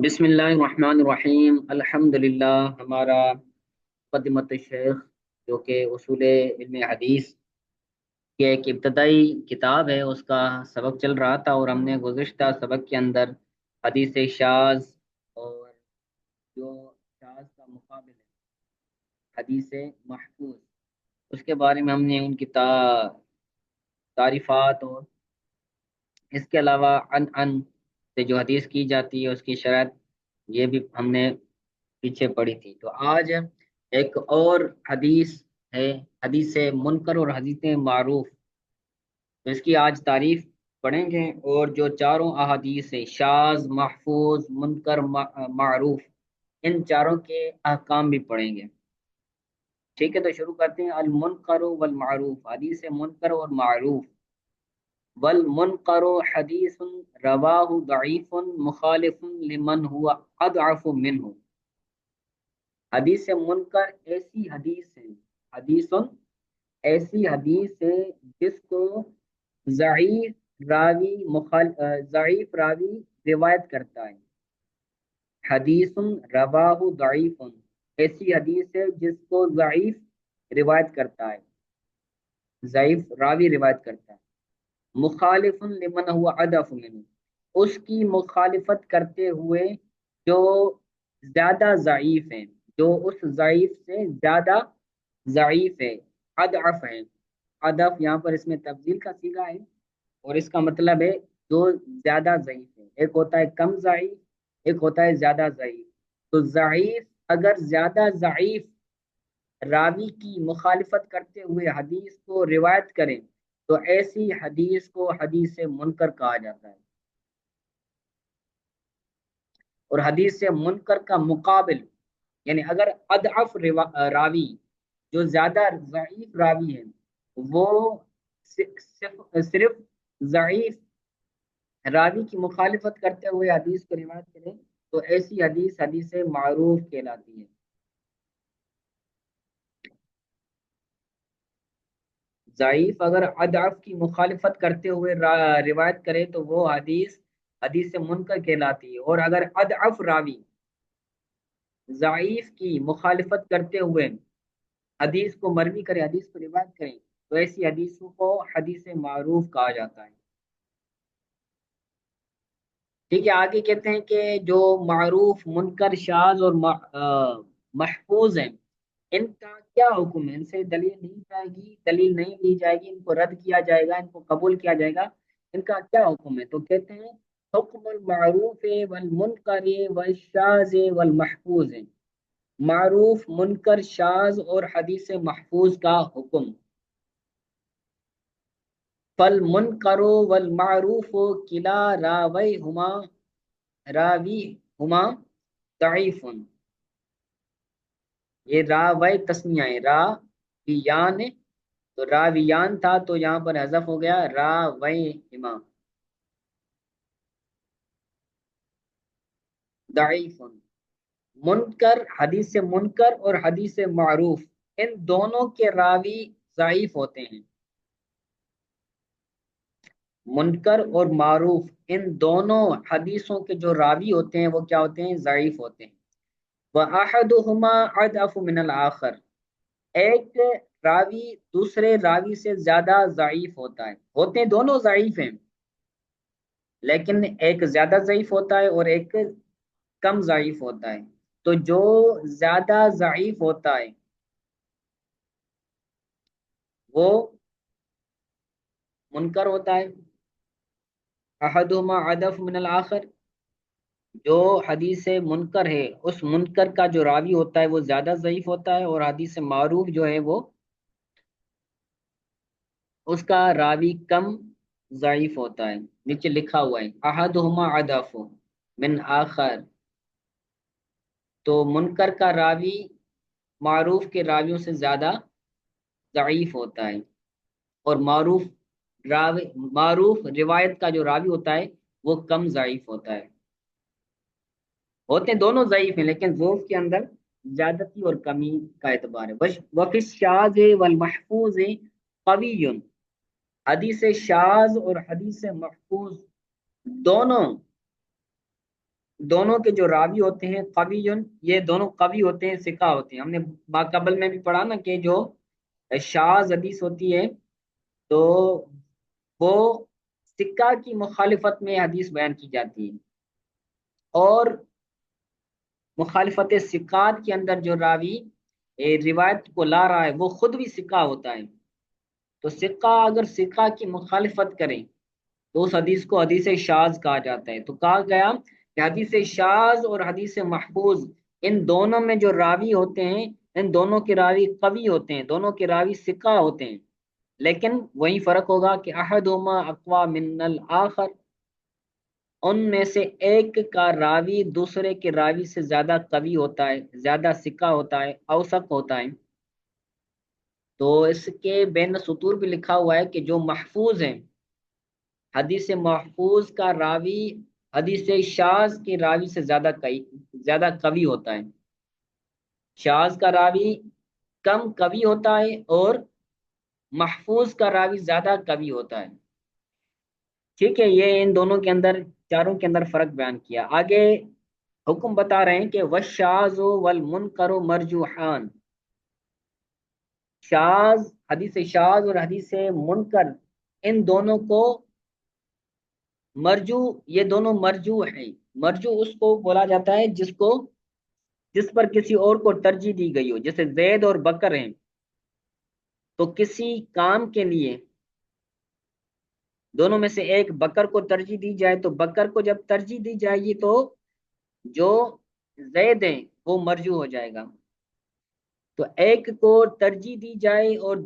بسم اللہ الرحمن الرحیم الحمدللہ۔ ہمارا مقدمۃ الشیخ جو کہ اصول علم حدیث کی ایک ابتدائی کتاب ہے، اس کا سبق چل رہا تھا، اور ہم نے گزشتہ سبق کے اندر حدیث شاذ اور جو شاذ کا مقابل ہے حدیث محفوظ، اس کے بارے میں ہم نے ان کی تعریفات اور اس کے علاوہ ان سے جو حدیث کی جاتی ہے اس کی شرط، یہ بھی ہم نے پیچھے پڑی تھی۔ تو آج ایک اور حدیث ہے، حدیث منکر اور حدیث معروف، تو اس کی آج تعریف پڑھیں گے، اور جو چاروں احادیث ہیں شاذ، محفوظ، منکر، معروف، ان چاروں کے احکام بھی پڑھیں گے۔ ٹھیک ہے، تو شروع کرتے ہیں۔ المنکر والمعروف، حدیث منکر اور معروف۔ والمنکر حدیث رواہ ضعیف مخالف لمن هو اضعف منه۔ حدیث منکر ایسی حدیث ہے، حدیث ایسی حدیث ہے جس کو ضعیف راوی روایت کرتا ہے۔ حدیث رواہ ضعیف، ایسی حدیث ہے جس کو ضعیف روایت کرتا ہے، ضعیف راوی روایت کرتا ہے۔ مخالف لمن هو اضعف منه، اس کی مخالفت کرتے ہوئے جو زیادہ ضعیف ہیں، جو اس ضعیف سے زیادہ ضعیف ہے، اضعف ہے۔ اضعف یہاں پر اس میں تفضیل کا صیغہ ہے، اور اس کا مطلب ہے جو زیادہ ضعیف ہے۔ ایک ہوتا ہے کم ضعیف، ایک ہوتا ہے زیادہ ضعیف۔ تو ضعیف اگر زیادہ ضعیف راوی کی مخالفت کرتے ہوئے حدیث کو روایت کریں تو ایسی حدیث کو حدیث منکر کہا جاتا ہے۔ اور حدیث منکر کا مقابل، یعنی اگر اضعف راوی، جو زیادہ ضعیف راوی ہے، وہ صرف ضعیف راوی کی مخالفت کرتے ہوئے حدیث کو روایت کریں تو ایسی حدیث حدیث معروف کہلاتی ہے۔ ضعیف اگر اضعف کی مخالفت کرتے ہوئے روایت کرے تو وہ حدیث حدیث منکر کہلاتی ہے، اور اگر اضعف راوی ضعیف کی مخالفت کرتے ہوئے حدیث کو مروی کرے، حدیث کو روایت کریں تو ایسی حدیثوں کو حدیث معروف کہا جاتا ہے۔ ٹھیک ہے، آگے کہتے ہیں کہ جو معروف، منکر، شاذ اور محفوظ ہیں، ان کا کیا حکم ہے؟ ان سے دلیل لی جائے گی، دلیل نہیں لی جائے گی، ان کو رد کیا جائے گا، ان کو قبول کیا جائے گا، ان کا کیا حکم ہے؟ تو کہتے ہیں حکم المعروف والمنکر والشاذ والمحفوظ، معروف، منکر، شاذ اور حدیث محفوظ کا حکم۔ فالمنکر والمعروف کلا راویہما ضعیف، یہ راوی تسنیہ ہے، راویان، تو راویان تھا تو یہاں پر حذف ہو گیا راویہما ضعیف۔ منکر، حدیث منکر اور حدیث معروف، ان دونوں کے راوی ضعیف ہوتے ہیں۔ منکر اور معروف، ان دونوں حدیثوں کے جو راوی ہوتے ہیں وہ کیا ہوتے ہیں؟ ضعیف ہوتے ہیں۔ وَأَحَدُهُمَا أَضْعَفُ مِنَ الْآخَرِ، ایک راوی دوسرے راوی سے زیادہ ضعیف ہوتا ہے، ہوتے ہیں دونوں ضعیف ہیں لیکن ایک زیادہ ضعیف ہوتا ہے اور ایک کم ضعیف ہوتا ہے۔ تو جو زیادہ ضعیف ہوتا ہے وہ منکر ہوتا ہے۔ احدہما اضعف من الآخر، جو حدیث منکر ہے اس منکر کا جو راوی ہوتا ہے وہ زیادہ ضعیف ہوتا ہے، اور حدیث معروف جو ہے وہ اس کا راوی کم ضعیف ہوتا ہے۔ نیچے لکھا ہوا ہے احدہما اضعف من آخر، تو منکر کا راوی معروف کے راویوں سے زیادہ ضعیف ہوتا ہے، اور معروف روایت کا جو راوی ہوتا ہے وہ کم ضعیف ہوتا ہے۔ ہوتے ہیں دونوں ضعیف ہیں لیکن ضعف کے اندر زیادتی اور کمی کا اعتبار ہے۔ وفی الشاذ والمحفوظ قوی، حدیث شاذ اور حدیث محفوظ دونوں دونوں کے جو راوی ہوتے ہیں قوی، یہ دونوں قوی ہوتے ہیں، ثقہ ہوتے ہیں. ہم نے قبل میں بھی پڑھا نا کہ جو شاذ حدیث ہوتی ہے تو وہ ثقہ کی مخالفت میں حدیث بیان کی جاتی ہے، اور مخالفت ثقات کے اندر جو راوی روایت کو لا رہا ہے وہ خود بھی ثقہ ہوتا ہے. تو ثقہ اگر ثقہ کی مخالفت کرے تو اس حدیث کو حدیث شاذ کہا جاتا ہے. تو کہا گیا کہ حدیث شاذ اور حدیث محفوظ، ان دونوں میں جو راوی ہوتے ہیں ان دونوں کے راوی قوی ہوتے ہیں، دونوں کے راوی ثقہ ہوتے ہیں، لیکن وہی فرق ہوگا کہ احدہما اقوی من الآخر، ان میں سے ایک کا راوی دوسرے کے راوی سے زیادہ قوی ہوتا ہے، زیادہ ثقہ ہوتا ہے، اوثق ہوتا ہے. تو اس کے بین سطور بھی لکھا ہوا ہے کہ جو محفوظ ہیں، حدیث محفوظ کا راوی حدیث شاذ کے راوی سے زیادہ قوی ہوتا ہے. شاذ کا راوی کم قوی ہوتا ہے اور محفوظ کا راوی زیادہ قوی ہوتا ہے. ٹھیک ہے، یہ ان دونوں کے اندر، چاروں کے اندر فرق بیان کیا. آگے حکم بتا رہے ہیں کہ وَالشَّاذُ وَالْمُنْكَرُ مَرْجُوحَانِ، شاذ، حدیث شاذ اور حدیث منکر، ان دونوں کو مرجو، یہ دونوں مرجو ہیں. مرجو اس کو بولا جاتا ہے جس پر کسی اور کو ترجیح دی گئی ہو. جیسے زید اور بکر ہیں، تو کسی کام کے لیے دونوں میں سے ایک بکر کو ترجیح دی جائے تو بکر کو جب ترجیح دی جائے گی تو جو زید ہیں وہ مرجو ہو جائے گا. تو ایک کو ترجیح دی جائے اور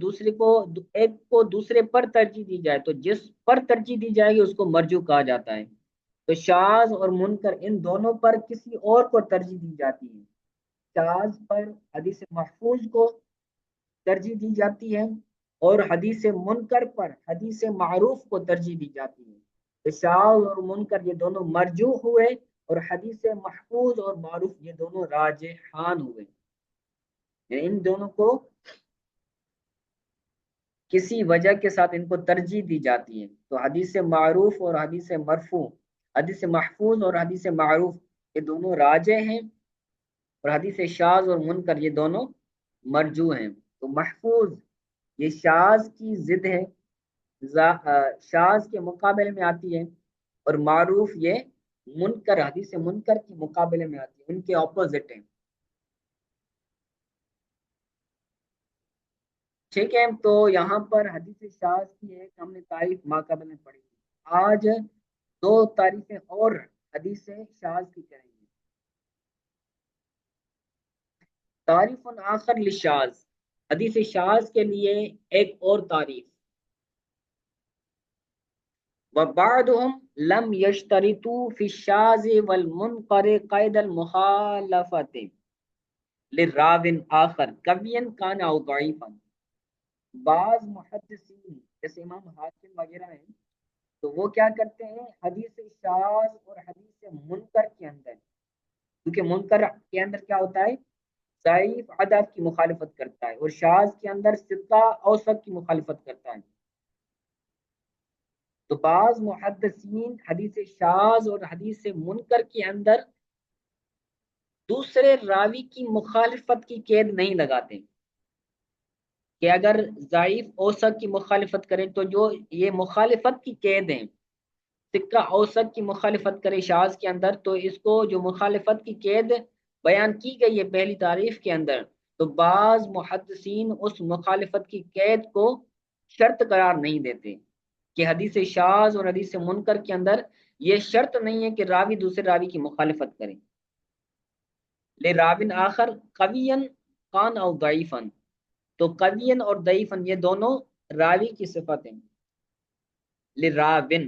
ایک کو دوسرے پر ترجیح دی جائے تو جس پر ترجیح دی جائے گی اس کو مرجو کہا جاتا ہے. تو شاذ اور منکر ان دونوں پر کسی اور کو ترجیح دی جاتی ہے. شاذ پر حدیث محفوظ کو ترجیح دی جاتی ہے اور حدیث منکر پر حدیث معروف کو ترجیح دی جاتی ہے. تو شاذ اور منکر یہ دونوں مرجوح ہوئے اور حدیث محفوظ اور معروف یہ دونوں راجحان ہوئے. ان دونوں کو کسی وجہ کے ساتھ ان کو ترجیح دی جاتی ہے. تو حدیث معروف اور حدیث مرفوع، حدیث محفوظ اور حدیث معروف یہ دونوں راجح ہیں، اور حدیث شاذ اور منکر یہ دونوں مرجو ہیں. تو محفوظ یہ شاذ کی ضد ہے، شاذ کے مقابلے میں آتی ہے، اور معروف یہ منکر، حدیث منکر کے مقابلے میں آتی ہے، ان کے اپوزٹ ہیں. ٹھیک ہے، تو یہاں پر حدیث شاذ کی ایک ہم نے تعریف ماقبل میں پڑھی. آج دو تعریفیں اور حدیث شاذ کی کریں گے. تعریف آخر للشاذ، حدیث شاذ کے لیے ایک اور تعریف. وبعضهم لم يشترطوا في الشاذ والمنكر قید المخالفة للراو آخر قویا کان او ضعیفا. بعض محدثین جیسے امام حاکم وغیرہ ہیں تو وہ کیا کرتے ہیں، حدیث شاذ اور حدیث منکر کے اندر، کیونکہ منکر کے اندر کیا ہوتا ہے، ضعیف عدد کی مخالفت کرتا ہے، اور شاذ کے اندر ثقہ اوسط کی مخالفت کرتا ہے. تو بعض محدثین حدیث شاذ اور حدیث منکر کے اندر دوسرے راوی کی مخالفت کی قید نہیں لگاتے کہ اگر ضعیف اوسط کی مخالفت کریں تو جو یہ مخالفت کی قید ہیں، ثقہ اوسط کی مخالفت کرے شاذ کے اندر تو اس کو جو مخالفت کی قید بیان کی گئی ہے پہلی تعریف کے اندر، تو بعض محدثین اس مخالفت کی قید کو شرط قرار نہیں دیتے کہ حدیث شاذ اور حدیث منکر کے اندر یہ شرط نہیں ہے کہ راوی دوسرے راوی کی مخالفت کرے. لے راوین آخر قوین کان او ضعیفن، تو قوین اور ضعیفن یہ دونوں راوی کی صفت ہیں. لے راوین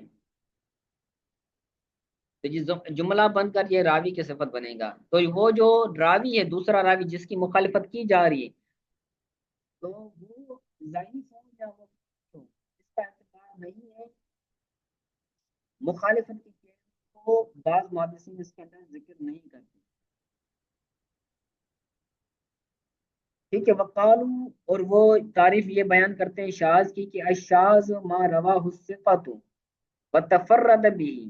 تو یہ جملہ بن کر یہ راوی کی صفت بنے گا. تو وہ جو راوی ہے، دوسرا راوی جس کی مخالفت کی جا رہی ہے، تو وہ ضعیف ہو یا وہ اس کا اعتبار نہیں ہے. مخالفت کی کیس کو بعض محدثین اس کے اندر ذکر نہیں کرتے. ٹھیک ہے، وقالو، اور وہ تعریف یہ بیان کرتے ہیں شاذ کی کہ الشاذ ما رواہ الثقۃ وتفرد به،